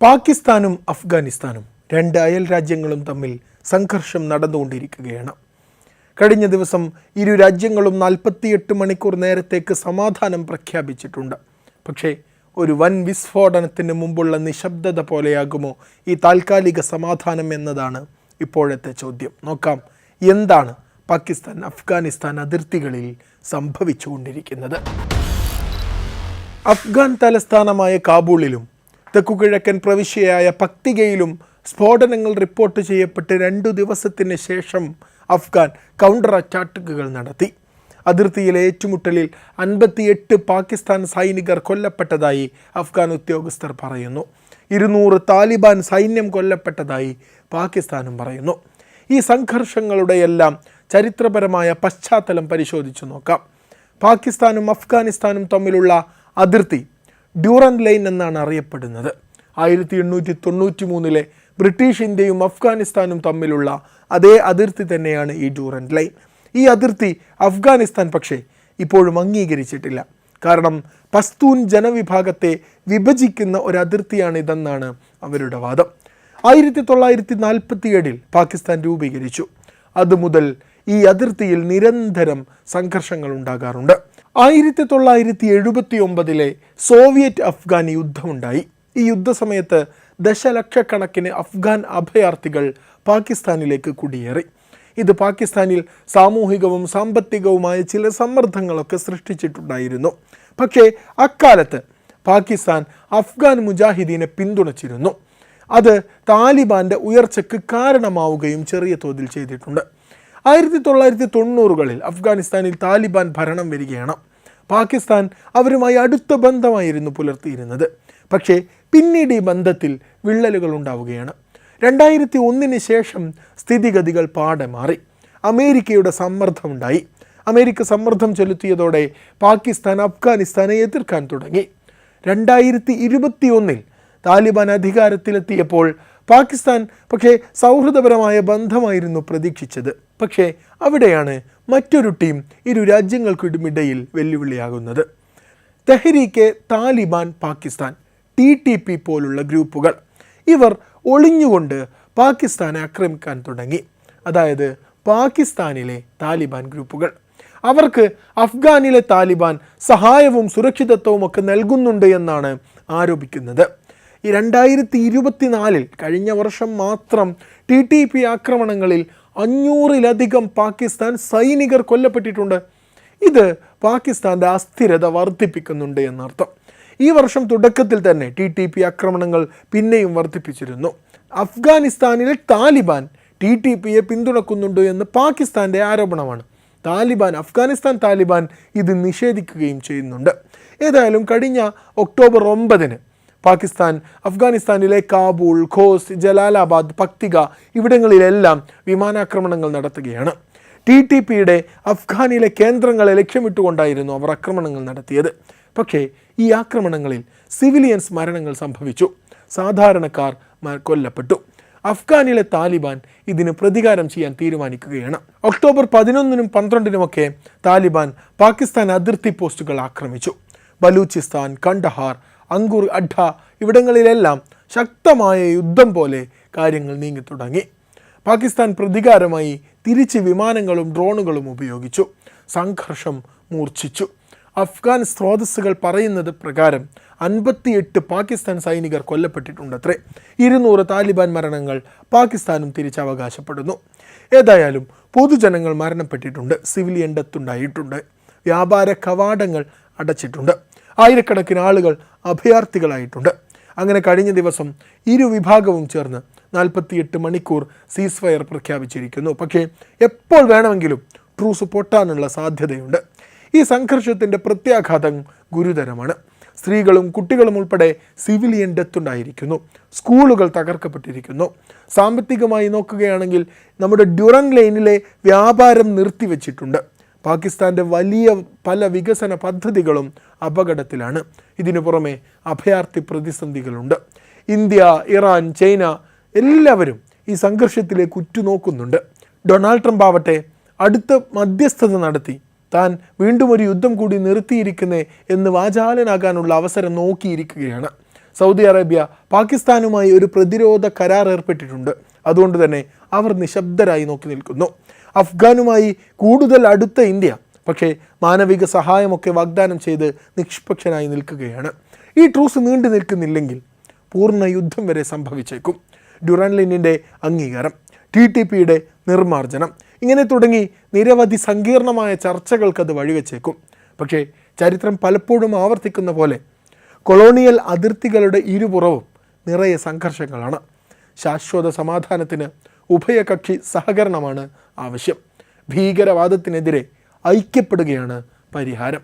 പാകിസ്ഥാനും അഫ്ഗാനിസ്ഥാനും രണ്ട് അയൽ രാജ്യങ്ങളും തമ്മിൽ സംഘർഷം നടന്നുകൊണ്ടിരിക്കുകയാണ്. കഴിഞ്ഞ ദിവസം ഇരു രാജ്യങ്ങളും 48 മണിക്കൂർ നേരത്തേക്ക് സമാധാനം പ്രഖ്യാപിച്ചിട്ടുണ്ട്. പക്ഷേ ഒരു വൻ വിസ്ഫോടനത്തിന് മുമ്പുള്ള നിശബ്ദത പോലെയാകുമോ ഈ താൽക്കാലിക സമാധാനം എന്നതാണ് ഇപ്പോഴത്തെ ചോദ്യം. നോക്കാം, എന്താണ് പാകിസ്ഥാൻ അഫ്ഗാനിസ്ഥാൻ അതിർത്തികളിൽ സംഭവിച്ചുകൊണ്ടിരിക്കുന്നത്. അഫ്ഗാൻ തലസ്ഥാനമായ കാബൂളിലും തെക്കുകിഴക്കൻ പ്രവിശ്യയായ പക്തികയിലും സ്ഫോടനങ്ങൾ റിപ്പോർട്ട് ചെയ്യപ്പെട്ട് 2 ദിവസത്തിന് ശേഷം അഫ്ഗാൻ കൗണ്ടർ അറ്റാക്കുകൾ നടത്തി. അതിർത്തിയിലെ ഏറ്റുമുട്ടലിൽ 58 പാകിസ്ഥാൻ സൈനികർ കൊല്ലപ്പെട്ടതായി അഫ്ഗാൻ ഉദ്യോഗസ്ഥർ പറയുന്നു. 200 താലിബാൻ സൈന്യം കൊല്ലപ്പെട്ടതായി പാകിസ്ഥാനും പറയുന്നു. ഈ സംഘർഷങ്ങളുടെയെല്ലാം ചരിത്രപരമായ പശ്ചാത്തലം പരിശോധിച്ചു നോക്കാം. പാകിസ്ഥാനും അഫ്ഗാനിസ്ഥാനും തമ്മിലുള്ള അതിർത്തി ഡ്യൂറൻ ലൈൻ എന്നാണ് അറിയപ്പെടുന്നത്. 1893 ബ്രിട്ടീഷ് ഇന്ത്യയും അഫ്ഗാനിസ്ഥാനും തമ്മിലുള്ള അതേ അതിർത്തി തന്നെയാണ് ഈ ഡ്യൂറൻ ലൈൻ. ഈ അതിർത്തി അഫ്ഗാനിസ്ഥാൻ പക്ഷേ ഇപ്പോഴും അംഗീകരിച്ചിട്ടില്ല. കാരണം പസ്തൂൻ ജനവിഭാഗത്തെ വിഭജിക്കുന്ന ഒരു അതിർത്തിയാണിതെന്നാണ് അവരുടെ വാദം. 1947 പാകിസ്ഥാൻ രൂപീകരിച്ചു. അതുമുതൽ ഈ അതിർത്തിയിൽ നിരന്തരം സംഘർഷങ്ങൾ ഉണ്ടാകാറുണ്ട്. 1979 സോവിയറ്റ് അഫ്ഗാൻ യുദ്ധമുണ്ടായി. ഈ യുദ്ധസമയത്ത് ദശലക്ഷക്കണക്കിന് അഫ്ഗാൻ അഭയാർത്ഥികൾ പാകിസ്ഥാനിലേക്ക് കുടിയേറി. ഇത് പാകിസ്ഥാനിൽ സാമൂഹികവും സാമ്പത്തികവുമായ ചില സമ്മർദ്ദങ്ങളൊക്കെ സൃഷ്ടിച്ചിട്ടുണ്ടായിരുന്നു. പക്ഷേ അക്കാലത്ത് പാകിസ്ഥാൻ അഫ്ഗാൻ മുജാഹിദീനെ പിന്തുണച്ചിരുന്നു. അത് താലിബാന്റെ ഉയർച്ചയ്ക്ക് കാരണമാവുകയും ചെറിയ തോതിൽ ചെയ്തിട്ടുണ്ട്. 1990കളിൽ അഫ്ഗാനിസ്ഥാനിൽ താലിബാൻ ഭരണം വരികയാണ്. പാകിസ്ഥാൻ അവരുമായി അടുത്ത ബന്ധമായിരുന്നു പുലർത്തിയിരുന്നത്. പക്ഷേ പിന്നീട് ഈ ബന്ധത്തിൽ വിള്ളലുകൾ ഉണ്ടാവുകയാണ്. 2001 ശേഷം സ്ഥിതിഗതികൾ പാടെ മാറി. അമേരിക്കയുടെ സമ്മർദ്ദമുണ്ടായി. അമേരിക്ക സമ്മർദ്ദം ചെലുത്തിയതോടെ പാകിസ്ഥാൻ അഫ്ഗാനിസ്ഥാനെ എതിർക്കാൻ തുടങ്ങി. 2021 താലിബാൻ അധികാരത്തിലെത്തിയപ്പോൾ പാകിസ്ഥാൻ പക്ഷേ സൗഹൃദപരമായ ബന്ധമായിരുന്നു പ്രതീക്ഷിച്ചത്. പക്ഷേ അവിടെയാണ് മറ്റൊരു ടീം ഇരു രാജ്യങ്ങൾക്കിടയിൽ വെല്ലുവിളിയാകുന്നത്. തെഹ്രീക്കെ താലിബാൻ പാകിസ്ഥാൻ TTP പോലുള്ള ഗ്രൂപ്പുകൾ. ഇവർ ഒളിഞ്ഞുകൊണ്ട് പാകിസ്ഥാനെ ആക്രമിക്കാൻ തുടങ്ങി. അതായത് പാകിസ്ഥാനിലെ താലിബാൻ ഗ്രൂപ്പുകൾ. അവർക്ക് അഫ്ഗാനിലെ താലിബാൻ സഹായവും സുരക്ഷിതത്വവും ഒക്കെ നൽകുന്നുണ്ട് എന്നാണ് ആരോപിക്കുന്നത്. ഈ 2024 കഴിഞ്ഞ വർഷം മാത്രം TTP ആക്രമണങ്ങളിൽ 500-ലധികം പാകിസ്ഥാൻ സൈനികർ കൊല്ലപ്പെട്ടിട്ടുണ്ട്. ഇത് പാകിസ്ഥാൻ്റെ അസ്ഥിരത വർദ്ധിപ്പിക്കുന്നുണ്ട് എന്നർത്ഥം. ഈ വർഷം തുടക്കത്തിൽ തന്നെ TTP ആക്രമണങ്ങൾ പിന്നെയും വർദ്ധിപ്പിച്ചിരുന്നു. അഫ്ഗാനിസ്ഥാനിലെ താലിബാൻ TTPയെ പിന്തുണക്കുന്നുണ്ട് എന്ന് പാകിസ്ഥാൻ്റെ ആരോപണമാണ്. അഫ്ഗാനിസ്ഥാൻ താലിബാൻ ഇത് നിഷേധിക്കുകയും ചെയ്യുന്നുണ്ട്. ഏതായാലും കഴിഞ്ഞ ഒക്ടോബർ 9 പാകിസ്ഥാൻ അഫ്ഗാനിസ്ഥാനിലെ കാബൂൾ, ഖോസ്റ്റ്, ജലാലാബാദ്, പക്തിക ഇവിടങ്ങളിലെല്ലാം വിമാനാക്രമണങ്ങൾ നടത്തുകയാണ്. TTPയുടെ അഫ്ഗാനിലെ കേന്ദ്രങ്ങളെ ലക്ഷ്യമിട്ടുകൊണ്ടായിരുന്നു അവർ ആക്രമണങ്ങൾ നടത്തിയത്. പക്ഷേ ഈ ആക്രമണങ്ങളിൽ സിവിലിയൻസ് മരണങ്ങൾ സംഭവിച്ചു. സാധാരണക്കാർ കൊല്ലപ്പെട്ടു. അഫ്ഗാനിലെ താലിബാൻ ഇതിന് പ്രതികാരം ചെയ്യാൻ തീരുമാനിക്കുകയാണ്. ഒക്ടോബർ 11 12 താലിബാൻ പാകിസ്ഥാൻ അതിർത്തി പോസ്റ്റുകൾ ആക്രമിച്ചു. ബലൂചിസ്ഥാൻ, കണ്ടഹാർ, അങ്കുർ അഡ്ഡ ഇവിടങ്ങളിലെല്ലാം ശക്തമായ യുദ്ധം പോലെ കാര്യങ്ങൾ നീങ്ങി തുടങ്ങി. പാകിസ്ഥാൻ പ്രതികാരമായി തിരിച്ച് വിമാനങ്ങളും ഡ്രോണുകളും ഉപയോഗിച്ചു. സംഘർഷം മൂർച്ഛിച്ചു. അഫ്ഗാൻ സ്രോതസ്സുകൾ പറയുന്നത് പ്രകാരം 58 പാകിസ്ഥാൻ സൈനികർ കൊല്ലപ്പെട്ടിട്ടുണ്ടത്രേ. 200 താലിബാൻ മരണങ്ങൾ പാകിസ്ഥാനും തിരിച്ചവകാശപ്പെടുന്നു. ഏതായാലും പൊതുജനങ്ങൾ മരണപ്പെട്ടിട്ടുണ്ട്. സിവിലിയൻ ഡെത്ത് ഉണ്ടായിട്ടുണ്ട്. വ്യാപാര കവാടങ്ങൾ അടച്ചിട്ടുണ്ട്. ആയിരക്കണക്കിന് ആളുകൾ അഭയാർത്ഥികളായിട്ടുണ്ട്. അങ്ങനെ കഴിഞ്ഞ ദിവസം ഇരു വിഭാഗവും ചേർന്ന് 48 മണിക്കൂർ സീസ് ഫയർ പ്രഖ്യാപിച്ചിരിക്കുന്നു. പക്ഷേ എപ്പോൾ വേണമെങ്കിലും ട്രൂസ് പൊട്ടാനുള്ള സാധ്യതയുണ്ട്. ഈ സംഘർഷത്തിൻ്റെ പ്രത്യാഘാതം ഗുരുതരമാണ്. സ്ത്രീകളും കുട്ടികളും ഉൾപ്പെടെ സിവിലിയൻ ഡെത്ത് ഉണ്ടായിരിക്കുന്നു. സ്കൂളുകൾ തകർക്കപ്പെട്ടിരിക്കുന്നു. സാമ്പത്തികമായി നോക്കുകയാണെങ്കിൽ നമ്മുടെ ഡ്യൂറൻ ലൈനിലെ വ്യാപാരം നിർത്തിവെച്ചിട്ടുണ്ട്. പാകിസ്ഥാൻ്റെ വലിയ പല വികസന പദ്ധതികളും അപകടത്തിലാണ്. ഇതിനു പുറമെ അഭയാർത്ഥി പ്രതിസന്ധികളുണ്ട്. ഇന്ത്യ, ഇറാൻ, ചൈന എല്ലാവരും ഈ സംഘർഷത്തിലേക്ക് ഉറ്റുനോക്കുന്നുണ്ട്. ഡൊണാൾഡ് ട്രംപ് ആവട്ടെ അടുത്ത മധ്യസ്ഥത നടത്തി താൻ വീണ്ടും ഒരു യുദ്ധം കൂടി നിർത്തിയിരിക്കുന്നേ എന്ന് വാചാലനാകാനുള്ള അവസരം നോക്കിയിരിക്കുകയാണ്. സൗദി അറേബ്യ പാകിസ്ഥാനുമായി ഒരു പ്രതിരോധ കരാർ ഏർപ്പെട്ടിട്ടുണ്ട്. അതുകൊണ്ട് തന്നെ അവർ നിശബ്ദരായി നോക്കി നിൽക്കുന്നു. അഫ്ഗാനുമായി കൂടുതൽ അടുത്ത ഇന്ത്യ പക്ഷേ മാനവിക സഹായമൊക്കെ വാഗ്ദാനം ചെയ്ത് നിഷ്പക്ഷനായി നിൽക്കുകയാണ്. ഈ ട്രൂസ് നീണ്ടു നിൽക്കുന്നില്ലെങ്കിൽ പൂർണ്ണ യുദ്ധം വരെ സംഭവിച്ചേക്കും. ഡ്യൂറാൻ ലൈനിൻ്റെ അംഗീകാരം, TTPയുടെ നിർമ്മാർജ്ജനം, ഇങ്ങനെ തുടങ്ങി നിരവധി സങ്കീർണമായ ചർച്ചകൾക്കത് വഴിവെച്ചേക്കും. പക്ഷേ ചരിത്രം പലപ്പോഴും ആവർത്തിക്കുന്ന പോലെ കൊളോണിയൽ അതിർത്തികളുടെ ഇരുപുറവും നിറയെ സംഘർഷങ്ങളാണ്. ശാശ്വത സമാധാനത്തിന് ഉഭയകക്ഷി സഹകരണമാണ് ആവശ്യം. ഭീകരവാദത്തിനെതിരെ ഐക്യപ്പെടുകയാണ് പരിഹാരം.